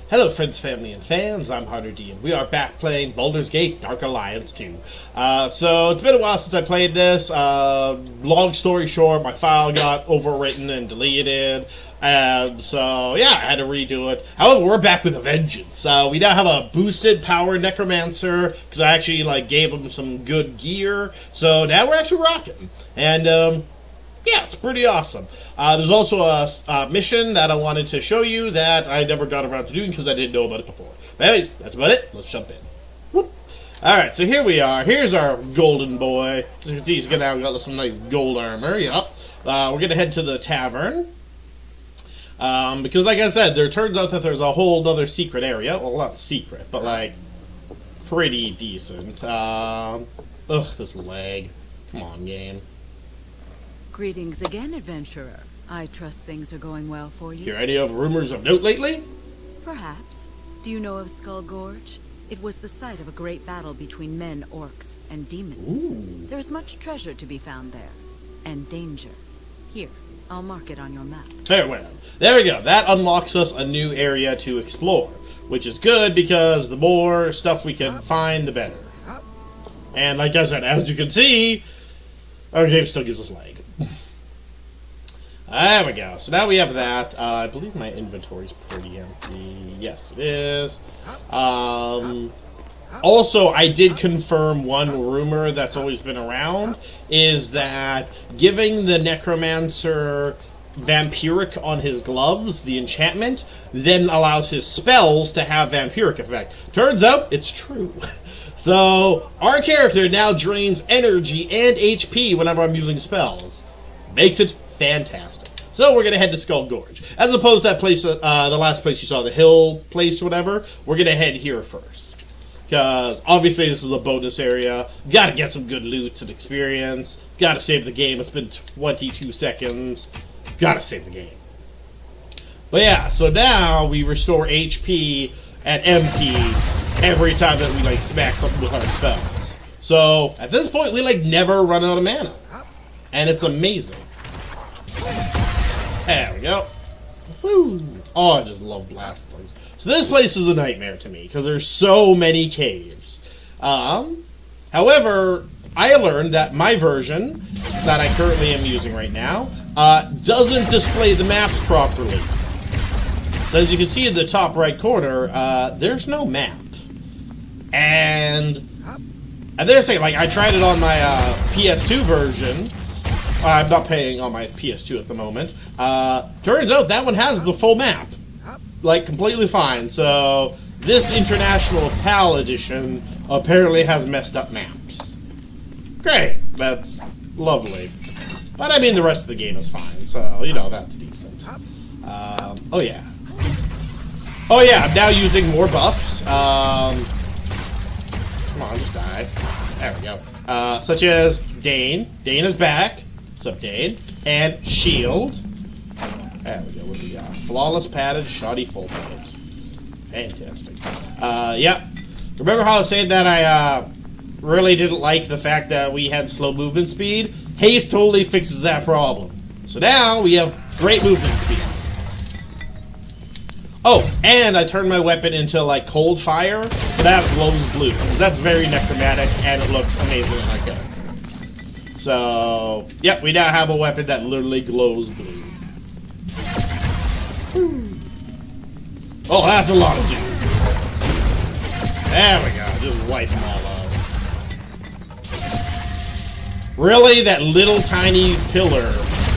Hello friends, family, and fans, I'm Hunter D, and we are back playing Baldur's Gate Dark Alliance 2. So it's been a while since I played this. Long story short, my file got overwritten and deleted, and so yeah, I had to redo it. However, we're back with a vengeance. We now have a boosted power Necromancer, because I actually gave him some good gear, so now we're actually rocking. And yeah, it's pretty awesome. There's also a mission that I wanted to show you that I never got around to doing because I didn't know about it before. But anyways, that's about it. Let's jump in. Whoop. Alright, so here we are. Here's our golden boy. As you can see, he's got some nice gold armor. Yep. We're going to head to the tavern. Because like I said, there turns out that there's a whole other secret area. Well, not secret, but pretty decent. This lag. Come on, game. Greetings again, adventurer. I trust things are going well for you. Hear any of rumors of note lately? Perhaps. Do you know of Skull Gorge? It was the site of a great battle between men, orcs, and demons. Ooh. There's much treasure to be found there. And danger. Here, I'll mark it on your map. Farewell. There we go. That unlocks us a new area to explore, which is good because the more stuff we can find, the better. And like I said, as you can see, our game still gives us lag. There we go. So now we have that. I believe my inventory's pretty empty. Yes, it is. Also, I did confirm one rumor that's always been around, is that giving the Necromancer vampiric on his gloves, the enchantment, then allows his spells to have vampiric effect. Turns out, it's true. So, our character now drains energy and HP whenever I'm using spells. Makes it fantastic. So we're going to head to Skull Gorge. As opposed to that place, the last place you saw, the hill place or whatever, we're going to head here first. Because obviously this is a bonus area. Got to get some good loot and experience. Got to save the game. It's been 22 seconds. Got to save the game. But yeah, so now we restore HP and MP every time that we smack something with our spells. So at this point we never run out of mana. And it's amazing. There we go. Woo. Oh, I just love blast places. So this place is a nightmare to me because there's so many caves. However, I learned that my version that I currently am using right now doesn't display the maps properly. So as you can see in the top right corner, there's no map. And they're saying, I tried it on my PS2 version. I'm not playing on my PS2 at the moment. Turns out that one has the full map. Completely fine. So, this International PAL edition apparently has messed up maps. Great. That's lovely. But I mean, the rest of the game is fine. So, that's decent. Oh yeah. Oh yeah, I'm now using more buffs. Come on, just die. There we go. Such as Dane. Dane is back. What's up, Dane? And Shield. There we go. What do we got? Flawless padded, shoddy full plate. Fantastic. Yeah. Remember how I was saying that I really didn't like the fact that we had slow movement speed? Haste totally fixes that problem. So now we have great movement speed. Oh, and I turned my weapon into cold fire, so that glows blue. That's very necromantic, and it looks amazing on my character. So, yep, we now have a weapon that literally glows blue. Oh, that's a lot of dudes. There we go, just wipe them all out. Really, that little tiny pillar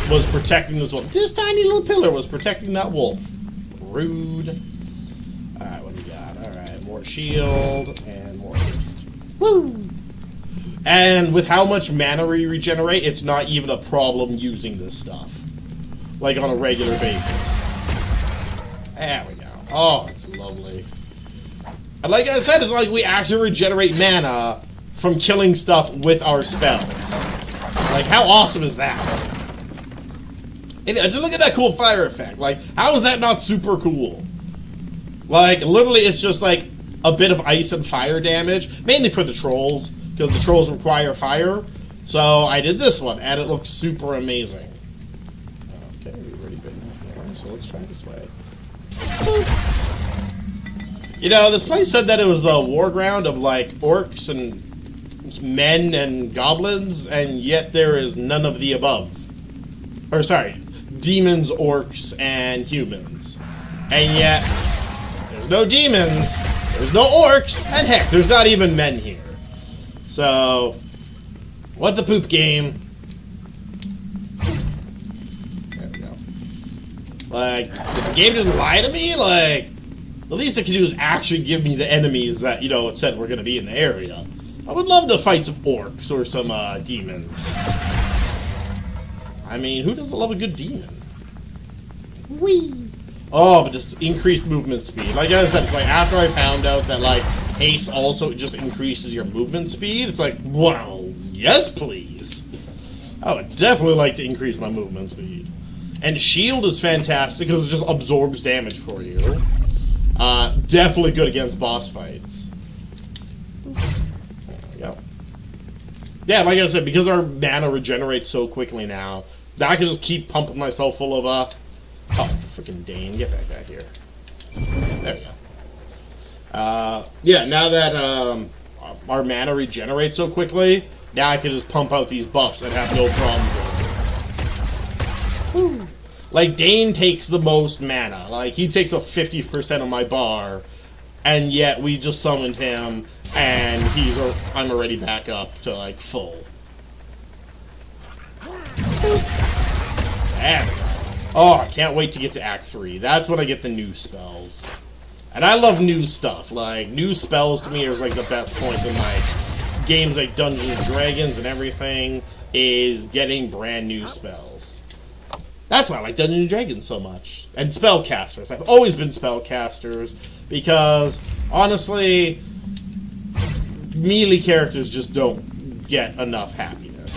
was protecting this wolf. This tiny little pillar was protecting that wolf. Rude. Alright, what do we got? Alright, more shield and more haste. Woo! And with how much mana we regenerate, it's not even a problem using this stuff. On a regular basis. There we go. Oh, it's lovely. And like I said, it's we actually regenerate mana from killing stuff with our spells. How awesome is that? And just look at that cool fire effect. How is that not super cool? Literally, it's just a bit of ice and fire damage, mainly for the trolls, because the trolls require fire. So I did this one, and it looks super amazing. Okay, we've already been here, so let's try this way. You know, this place said that it was the war ground of, like, orcs and men and goblins, and yet there is none of the above. Or, sorry, demons, orcs, and humans. And yet, there's no demons, there's no orcs, and heck, there's not even men here. So, what the poop game? There we go. Like, if the game doesn't lie to me, like, the least it can do is actually give me the enemies that, you know, it said were going to be in the area. I would love to fight some orcs or some demons. I mean, who doesn't love a good demon? Whee! Oh, but just increased movement speed. Like I said, it's like after I found out that, like, haste also just increases your movement speed, it's like, wow, yes please. I would definitely like to increase my movement speed. And shield is fantastic because it just absorbs damage for you. Definitely good against boss fights. There we go. Yeah, like I said, because our mana regenerates so quickly now, I can just keep pumping myself full of, oh, freaking Dane, get back out here. There we go. Yeah, now that, our mana regenerates so quickly, now I can just pump out these buffs and have no problem with it. Like, Dane takes the most mana. Like, he takes up 50% of my bar, and yet we just summoned him, and I'm already back up to, like, full. There we go. Oh, I can't wait to get to Act 3. That's when I get the new spells. And I love new stuff. Like, new spells to me is, like, the best point in, like, games like Dungeons & Dragons and everything, is getting brand new spells. That's why I like Dungeons & Dragons so much. And spellcasters. I've always been spellcasters because, honestly, melee characters just don't get enough happiness.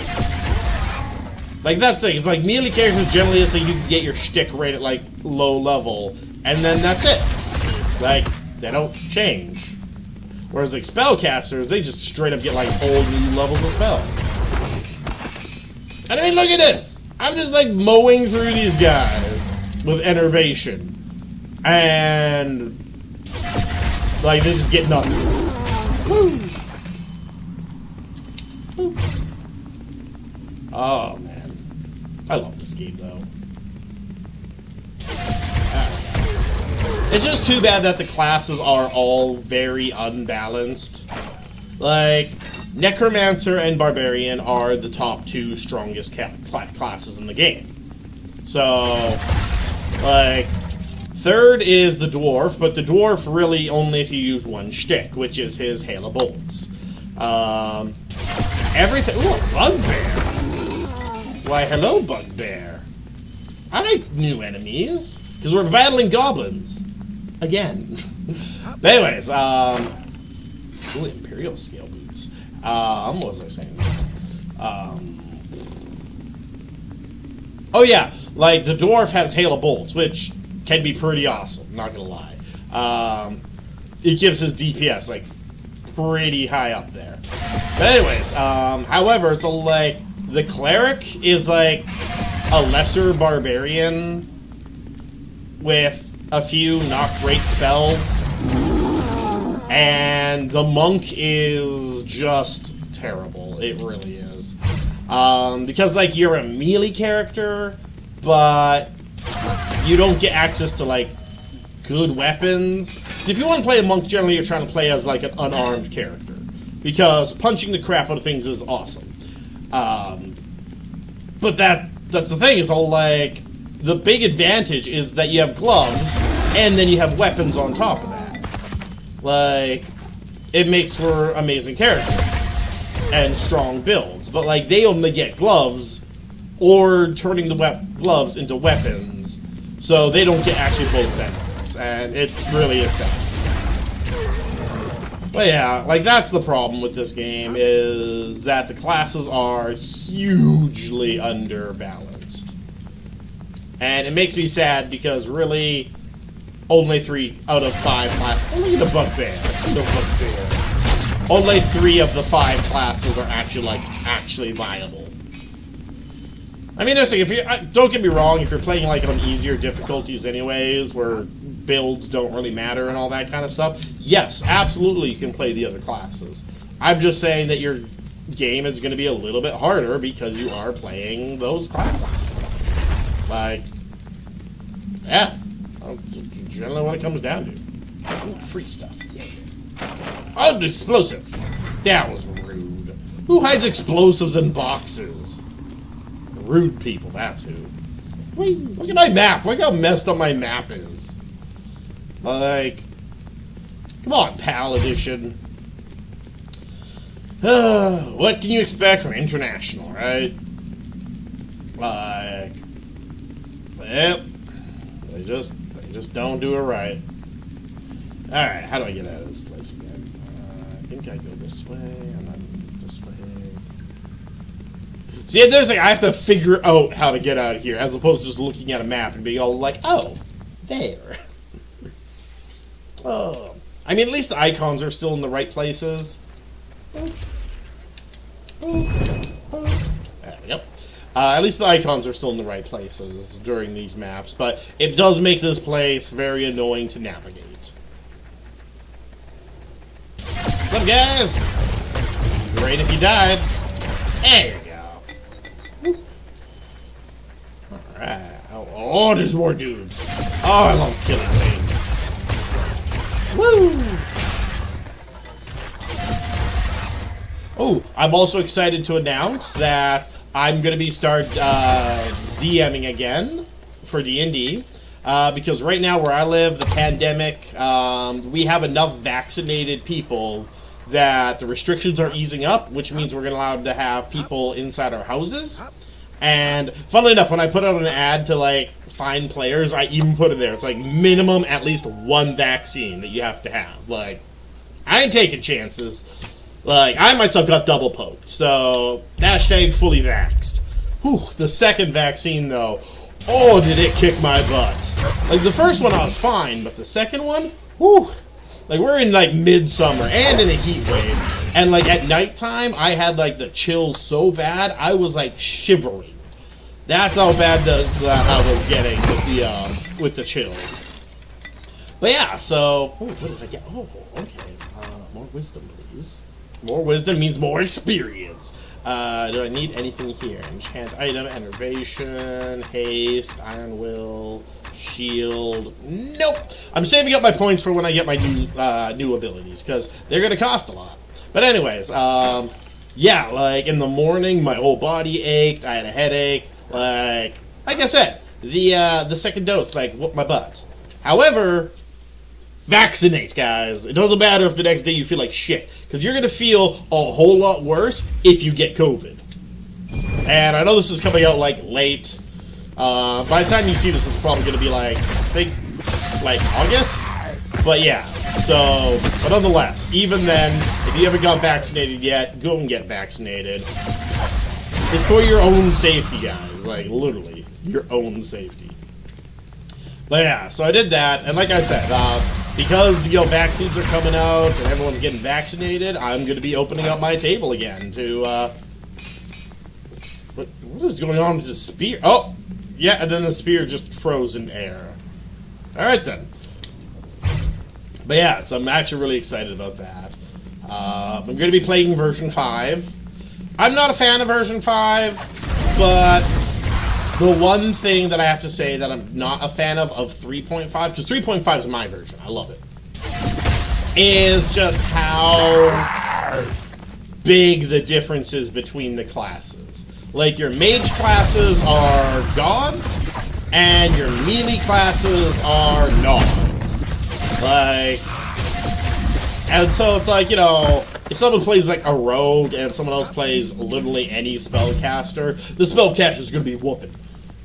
Like, that's the thing. It's like melee characters generally is so you can get your shtick right at, like, low level, and then that's it. Like, they don't change. Whereas, like, spellcasters, they just straight up get, like, whole new levels of spells. And I mean, look at this! I'm just, like, mowing through these guys with enervation. And, like, they just get nothing. Woo! Woo. Oh, man. I love this game, though. It's just too bad that the classes are all very unbalanced. Like, Necromancer and Barbarian are the top two strongest classes in the game. So, like, third is the Dwarf, but the Dwarf really only if you use one shtick, which is his Hail of Bolts. Everything... Ooh, Bugbear! Why, hello, Bugbear. I like new enemies, because we're battling goblins. Again. But anyways, ooh, Imperial Scale Boots. What was I saying? Oh yeah, like the Dwarf has Hail of Bolts, which can be pretty awesome, not gonna lie. It gives his DPS, like, pretty high up there. But anyways, however, so like, the Cleric is like a lesser Barbarian with a few not great spells. And the Monk is just terrible. It really is. Because, like, you're a melee character, but you don't get access to, like, good weapons. If you want to play a Monk, generally you're trying to play as, like, an unarmed character. Because punching the crap out of things is awesome. But that's the thing, is all, like, the big advantage is that you have gloves, and then you have weapons on top of that. Like, it makes for amazing characters and strong builds. But, like, they only get gloves or turning the gloves into weapons. So they don't get actually both benefits. And it really is sad. But yeah, like, that's the problem with this game, is that the classes are hugely underbalanced. And it makes me sad because really... only 3 out of 5 classes. Oh, look at the Bugbear. Only 3 of the 5 classes are actually viable. I mean, if you don't get me wrong, if you're playing like on easier difficulties anyways, where builds don't really matter and all that kind of stuff, yes, absolutely you can play the other classes. I'm just saying that your game is going to be a little bit harder because you are playing those classes. Like, yeah, that's generally what it comes down to. Ooh, free stuff. Yeah. Oh, explosive. That was rude. Who hides explosives in boxes? Rude people, that's who. Wait, look at my map. Look how messed up my map is. Like, come on, PAL Edition. What can you expect from International, right? Like, yep, they just don't do it right. Alright, how do I get out of this place again? I think I go this way, and then this way. See, there's like, I have to figure out how to get out of here, as opposed to just looking at a map and being all like, oh, there. Oh. I mean, at least the icons are still in the right places. There we go. At least the icons are still in the right places during these maps, but it does make this place very annoying to navigate. What's up, guys? Great if you died. There you go. Alright. Oh, there's more dudes. Oh, I love killing things. Woo! Oh, I'm also excited to announce that I'm going to be DMing again for D&D. Because right now where I live, the pandemic, we have enough vaccinated people that the restrictions are easing up, which means we're going to allow to have people inside our houses. And funnily enough, when I put out an ad to like find players, I even put it there. It's like minimum at least one vaccine that you have to have. Like, I ain't taking chances. Like, I myself got double poked, so hashtag fully vaxxed. Whew, the second vaccine though, oh, did it kick my butt. Like, the first one I was fine, but the second one, whew. Like, we're in, like, midsummer and in a heat wave. And, like, at nighttime, I had, like, the chills so bad, I was, like, shivering. That's how bad I was getting with the chills. But, yeah, so... Oh, what did I get? Oh, okay. More wisdom, please. More wisdom means more experience. Do I need anything here? Enchant item, enervation, haste, iron will... shield. Nope. I'm saving up my points for when I get my new abilities because they're gonna cost a lot. But anyways, yeah, like in the morning, my whole body ached. I had a headache. Like I said, the second dose like whooped my butt. However, vaccinate, guys. It doesn't matter if the next day you feel like shit because you're gonna feel a whole lot worse if you get COVID. And I know this is coming out like late. By the time you see this, it's probably going to be like, I think, like August? But yeah, so, but nonetheless, even then, if you haven't got vaccinated yet, go and get vaccinated. It's for your own safety, guys. Like, literally, your own safety. But yeah, so I did that, and like I said, because, you know, vaccines are coming out and everyone's getting vaccinated, I'm going to be opening up my table again to, what is going on with the spear? Oh! Yeah, and then the spear just froze in air. Alright then. But yeah, so I'm actually really excited about that. I'm going to be playing version 5. I'm not a fan of version 5, but the one thing that I have to say that I'm not a fan of 3.5, because 3.5 is my version, I love it, is just how big the difference is between the classes. Like, your mage classes are gods, and your melee classes are nods. Like, and so it's like, you know, if someone plays like a rogue and someone else plays literally any spellcaster, the spellcaster is going to be whooping.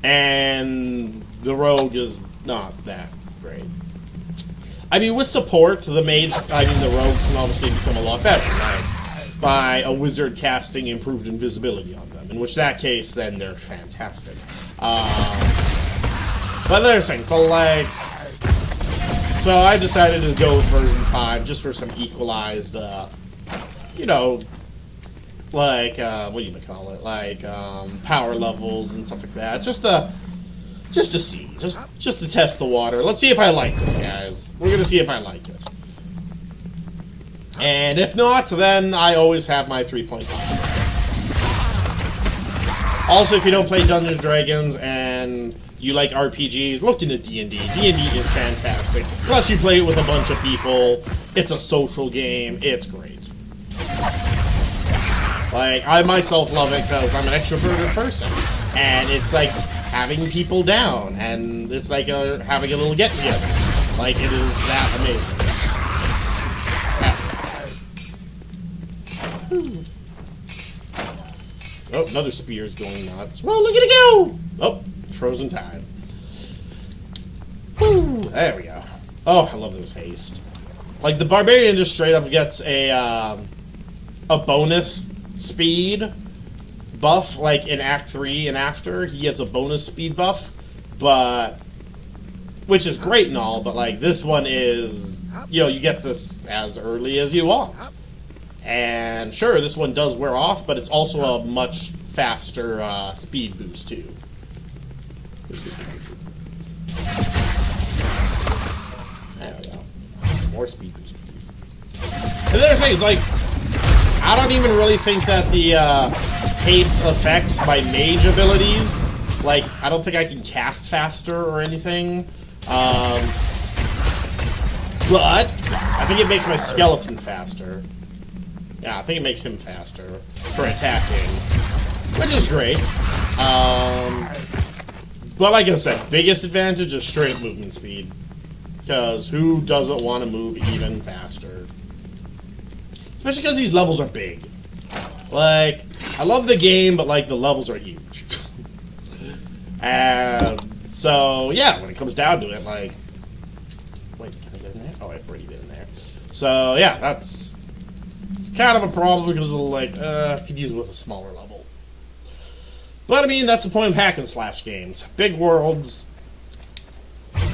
And the rogue is not that great. I mean, with support, the rogues can obviously become a lot better, right? By a wizard casting improved invisibility on them. In which that case, then they're fantastic. But there's things, so I decided to go with version 5 just for some equalized, you know, like, what do you call it? Like, power levels and stuff like that. Just Just to see. Just to test the water. Let's see if I like this, guys. We're gonna see if I like it. And if not, then I always have my 3.5. Also, if you don't play Dungeons & Dragons and you like RPGs, look into D&D. D&D is fantastic. Plus, you play it with a bunch of people. It's a social game. It's great. Like, I myself love it because I'm an extroverted person. And it's like having people down. And it's like having a little get-together. Like, it is that amazing. Oh, another spear's going nuts. Well, look at it go! Oh, frozen time. Woo, there we go. Oh, I love this haste. Like, the barbarian just straight up gets a bonus speed buff, like in Act 3 and after. He gets a bonus speed buff, but... which is great and all, but, like, this one is... you know, you get this as early as you want. And sure, this one does wear off, but it's also a much faster speed boost, too. There we go. More speed boost, please. And the other thing is, like, I don't even really think that the haste affects my mage abilities. Like, I don't think I can cast faster or anything. But I think it makes my skeleton faster. Yeah, I think it makes him faster for attacking, which is great. But like I said, biggest advantage is straight up movement speed. Because who doesn't want to move even faster? Especially because these levels are big. Like, I love the game, but like the levels are huge. And so, yeah, when it comes down to it, like... wait, can I get in there? Oh, I've already been in there. So, yeah, that's kind of a problem because of, like, I could use it with a smaller level. But, I mean, that's the point of hack and slash games. Big worlds,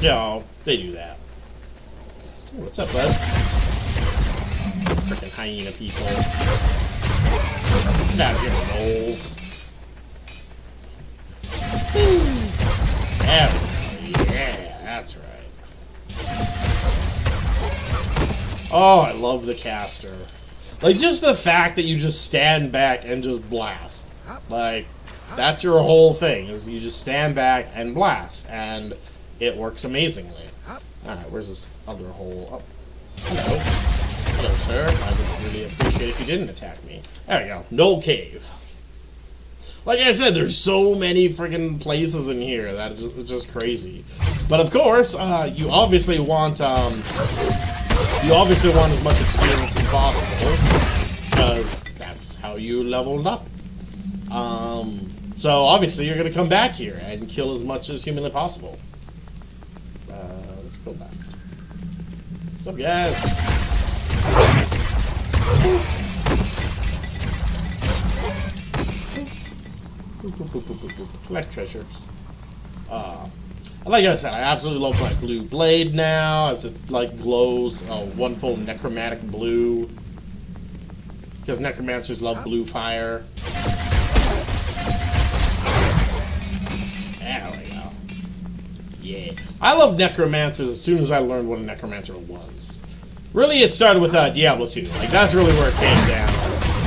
you know, they do that. Ooh, what's up, bud? Freaking hyena people. Get out of here, Knowles. Yeah, that's right. Oh, I love the caster. Like, just the fact that you just stand back and just blast. Like, that's your whole thing, is you just stand back and blast, and it works amazingly. Alright, where's this other hole? Oh, hello. Hello, sir. I would really appreciate if you didn't attack me. There we go. No cave. Like I said, there's so many freaking places in here that it's just crazy. But of course, you obviously want as much experience as possible, because that's how you leveled up. So obviously you're going to come back here and kill as much as humanly possible. Let's go back. What's up, guys? Collect treasures. Like I said, I absolutely love my blue blade now, as it like glows one full necromantic blue. Because necromancers love blue fire. There we go. Yeah. I love necromancers as soon as I learned what a necromancer was. Really, it started with Diablo 2. Like, that's really where it came down.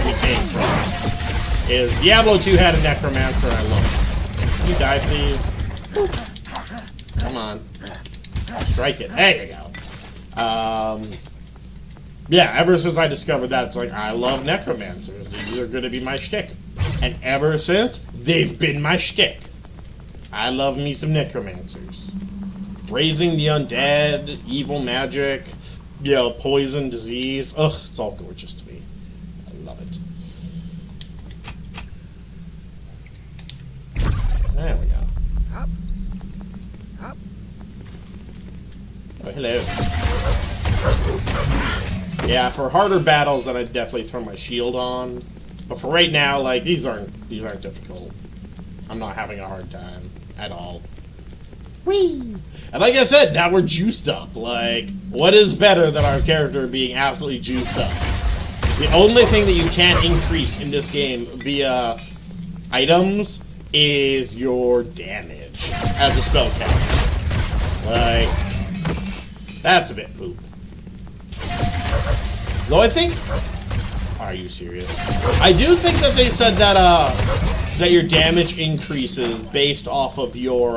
It came from. Is Diablo 2 had a necromancer, I love it. Can you die, please? Come on. Strike it. There you go. Yeah, ever since I discovered that, it's like, I love necromancers. These are going to be my shtick. And ever since, they've been my shtick. I love me some necromancers. Raising the undead, evil magic, you know, poison, disease. Ugh, it's all gorgeous to me. I love it. There we go. Oh, hello. Yeah, for harder battles, then I'd definitely throw my shield on. But for right now, like, these aren't difficult. I'm not having a hard time at all. Whee! And like I said, now we're juiced up. Like, what is better than our character being absolutely juiced up? The only thing that you can't increase in this game via items is your damage. as a spellcaster. Like, that's a bit poop. Though I think... Are you serious? I do think that they said that that your damage increases based off of your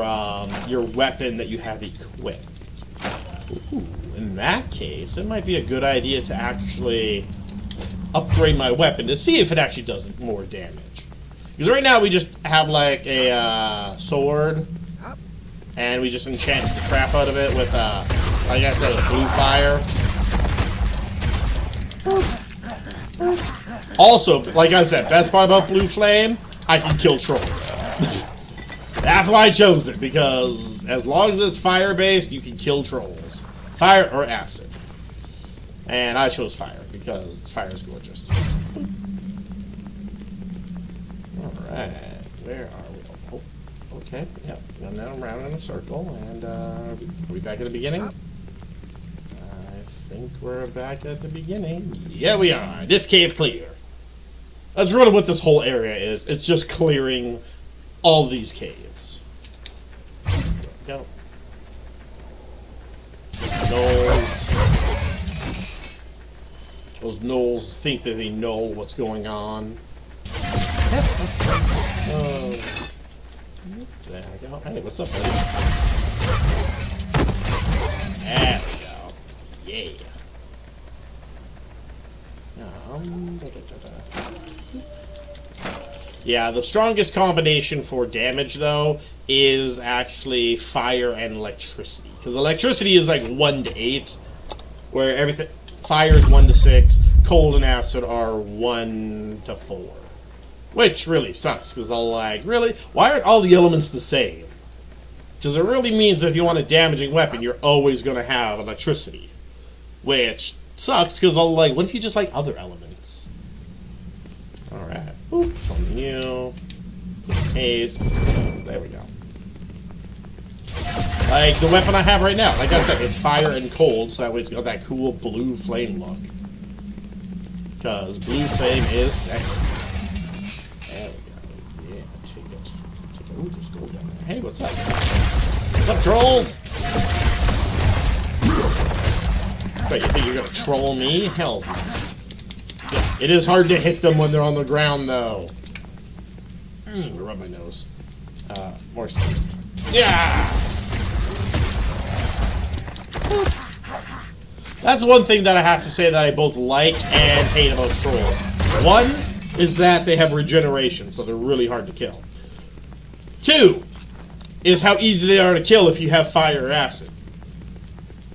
weapon that you have equipped. Ooh, in that case, it might be a good idea to actually upgrade my weapon to see if it actually does more damage. Because right now we just have like a sword, and we just enchant the crap out of it with like I said, blue fire. Also, like I said, best part about Blue Flame, I can kill trolls. That's why I chose it, because as long as it's fire-based, you can kill trolls. Fire or acid. And I chose fire, because fire is gorgeous. Alright, where are we? Oh, okay, yep. And now around in a circle, and are we back at the beginning? I think we're back at the beginning. Yeah, we are. This cave clear. That's really what this whole area is. It's just clearing all these caves. Go. Those gnolls think that they know what's going on. There we go. Hey, what's up, buddy? There we go. Yeah. Yeah, the strongest combination for damage, though, is actually fire and electricity. Because electricity is like 1 to 8, where everything... Fire is 1 to 6, cold and acid are 1 to 4. Which really sucks, because I'll like, really? Why aren't all the elements the same? Because it really means that if you want a damaging weapon, you're always going to have electricity. Which sucks, because I'll like, what if you just like other elements? Alright. Oop, something new. Haste. There we go. Like the weapon I have right now. Like I said, it's fire and cold, so that way it's got that cool blue flame look. Because blue flame is sexy. There we go. Yeah, take it. Ooh, just go down there. Hey, what's up? What's up, troll? So you think you're gonna troll me? Hell no. Yeah, it is hard to hit them when they're on the ground, though. Rub my nose. More space. Yeah! That's one thing that I have to say that I both like and hate about trolls. One is that they have regeneration, so they're really hard to kill. 2 is how easy they are to kill if you have fire or acid.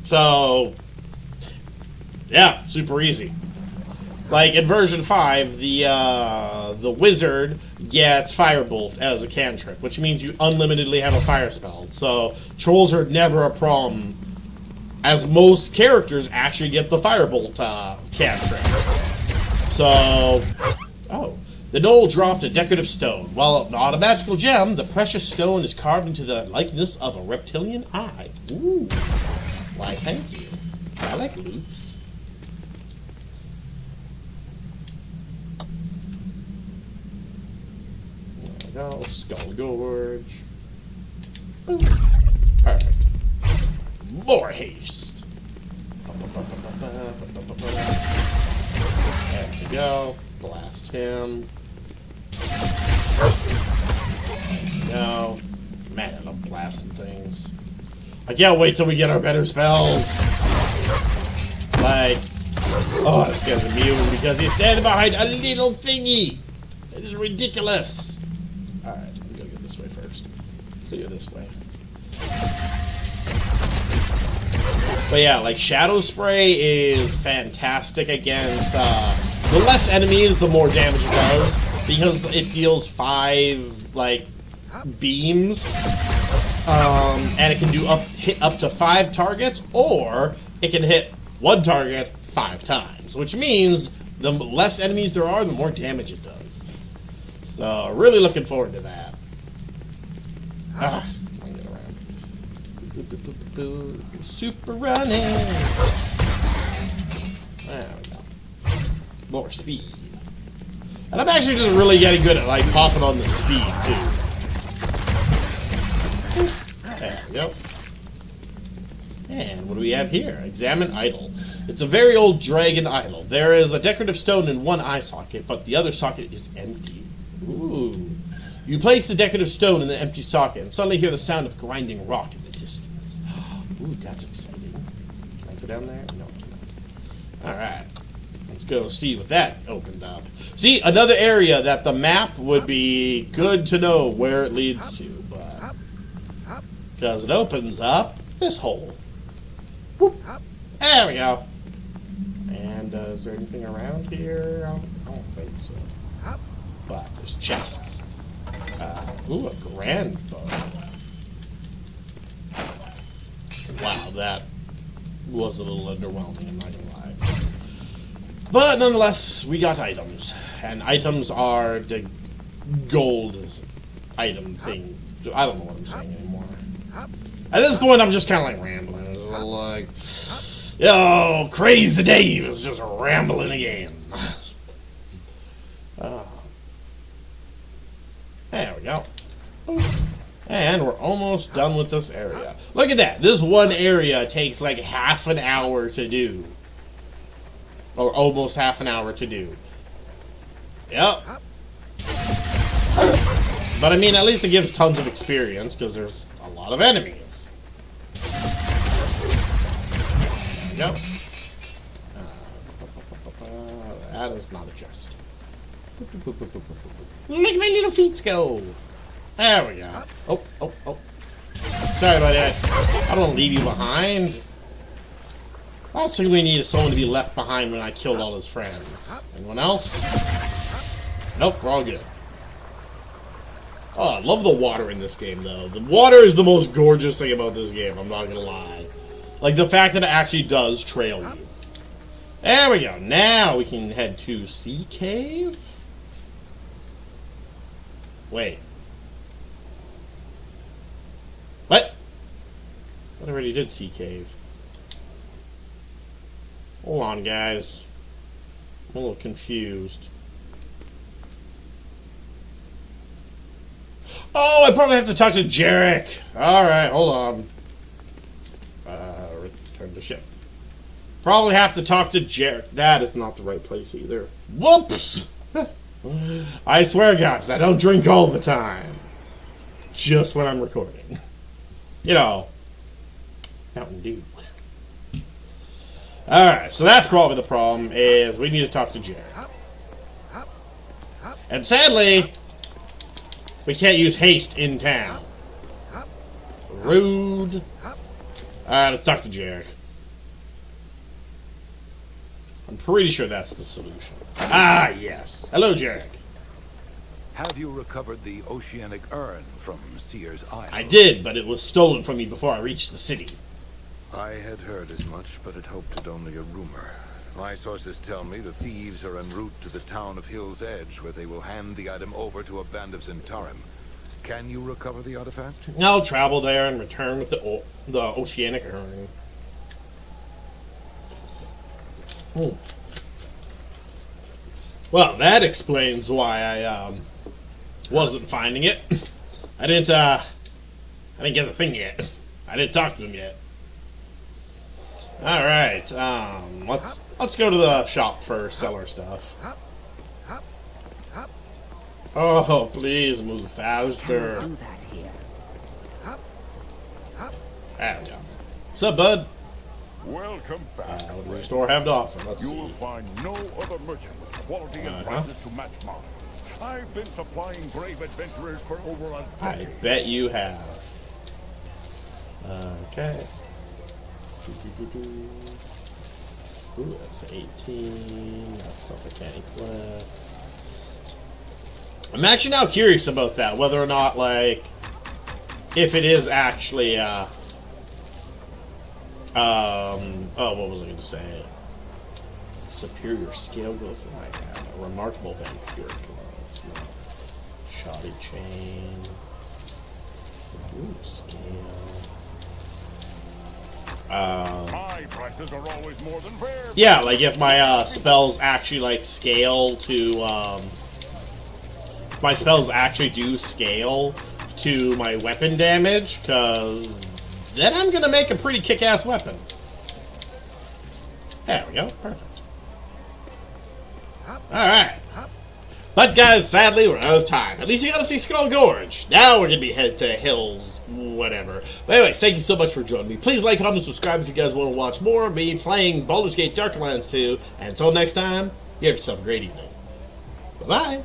So, yeah, super easy. Like in version 5, the wizard gets Firebolt as a cantrip, which means you unlimitedly have a fire spell. So trolls are never a problem, as most characters actually get the Firebolt cantrip. So, the gnoll dropped a decorative stone. While not a magical gem, the precious stone is carved into the likeness of a reptilian eye. Ooh, why thank you. I like loots. Go, Skull Gorge. Ooh. Perfect. More haste. There we go. Blast him. There we go. Man, I love blasting things. I can't wait till we get our better spells. Like, oh, this guy's immune because he's standing behind a little thingy. It is ridiculous. Alright, we gotta go this way first. Clear this way. But yeah, like Shadow Spray is fantastic against the less enemies, the more damage it does, because it deals 5 like beams, and it can do hit up to 5 targets, or it can hit 1 target 5 times, which means the less enemies there are, the more damage it does. So, really looking forward to that. I'll get around. Super running. There we go. More speed. And I'm actually just really getting good at, like, popping on the speed, too. we go. And what do we have here? Examine idol. It's a very old dragon idol. There is a decorative stone in one eye socket, but the other socket is empty. Ooh. You place the decorative stone in the empty socket and suddenly hear the sound of grinding rock in the distance. Ooh, that's exciting. Can I go down there? No, I cannot. Alright. Let's go see what that opened up. See, another area that the map would be good to know where it leads to, but because it opens up this hole. Whoop. There we go. And is there anything around here? I don't think so. But there's chests. Ooh, a grand bow. Wow, that was a little underwhelming, I'm not gonna lie. But nonetheless, we got items. And items are the gold item thing. I don't know what I'm saying anymore. At this point, I'm just kind of like rambling. It's a little like, yo, Crazy Dave is just rambling again. There we go. And we're almost done with this area. Look at that. This one area takes like half an hour to do. Or almost half an hour to do. Yep. But I mean, at least it gives tons of experience because there's a lot of enemies. There we go. That is not a chest. Look at my little feet go. There we go. Oh. Sorry about that. I don't want to leave you behind. All we need is someone to be left behind when I killed all his friends. Anyone else? Nope, we're all good. Oh, I love the water in this game, though. The water is the most gorgeous thing about this game, I'm not gonna lie. Like, the fact that it actually does trail you. There we go. Now we can head to Sea Cave? Wait. What? I already did Sea Cave. Hold on, guys. I'm a little confused. Oh, I probably have to talk to Jarek. Alright, hold on. Return to ship. Probably have to talk to Jarek. That is not the right place either. Whoops! I swear, guys, I don't drink all the time. Just when I'm recording. You know, Mountain Dew. Alright, so that's probably the problem, is we need to talk to Jarek. And sadly, we can't use haste in town. Rude. Alright, let's talk to Jarek. I'm pretty sure that's the solution. Ah, yes. Hello, Jarek. Have you recovered the oceanic urn from Seer's Isle? I did, but it was stolen from me before I reached the city. I had heard as much, but had hoped it only a rumor. My sources tell me the thieves are en route to the town of Hill's Edge, where they will hand the item over to a band of Zentarim. Can you recover the artifact? I'll travel there and return with the oceanic urn. Well, that explains why I wasn't finding it. I didn't get the thing yet. I didn't talk to them yet. All right, let's go to the shop first, sell our stuff. Oh, please move faster. Do that here. There we go. What's up, bud? Welcome back. What does the store have to offer? Let's You will see. find no other merchant with quality and prices to match mine. I've been supplying brave adventurers for over a I decade. bet you have. Okay. Ooh, that's 18. That's stuff I can't equip. I'm actually now curious about that, whether or not, like, if it is actually, oh, what was I going to say? Superior scale growth. Oh my god. A remarkable vampire growth. Shoddy chain. Ooh, scale. My prices are always more than fair. Yeah, like if my spells actually like scale to if my spells actually do scale to my weapon damage, because then I'm going to make a pretty kick-ass weapon. There we go. Perfect. Alright. But guys, sadly, we're out of time. At least you got to see Skull Gorge. Now we're going to be headed to Hills, whatever. But anyways, thank you so much for joining me. Please like, comment, subscribe if you guys want to watch more of me playing Baldur's Gate Darklands 2. And until next time, you have yourself a great evening. Bye-bye.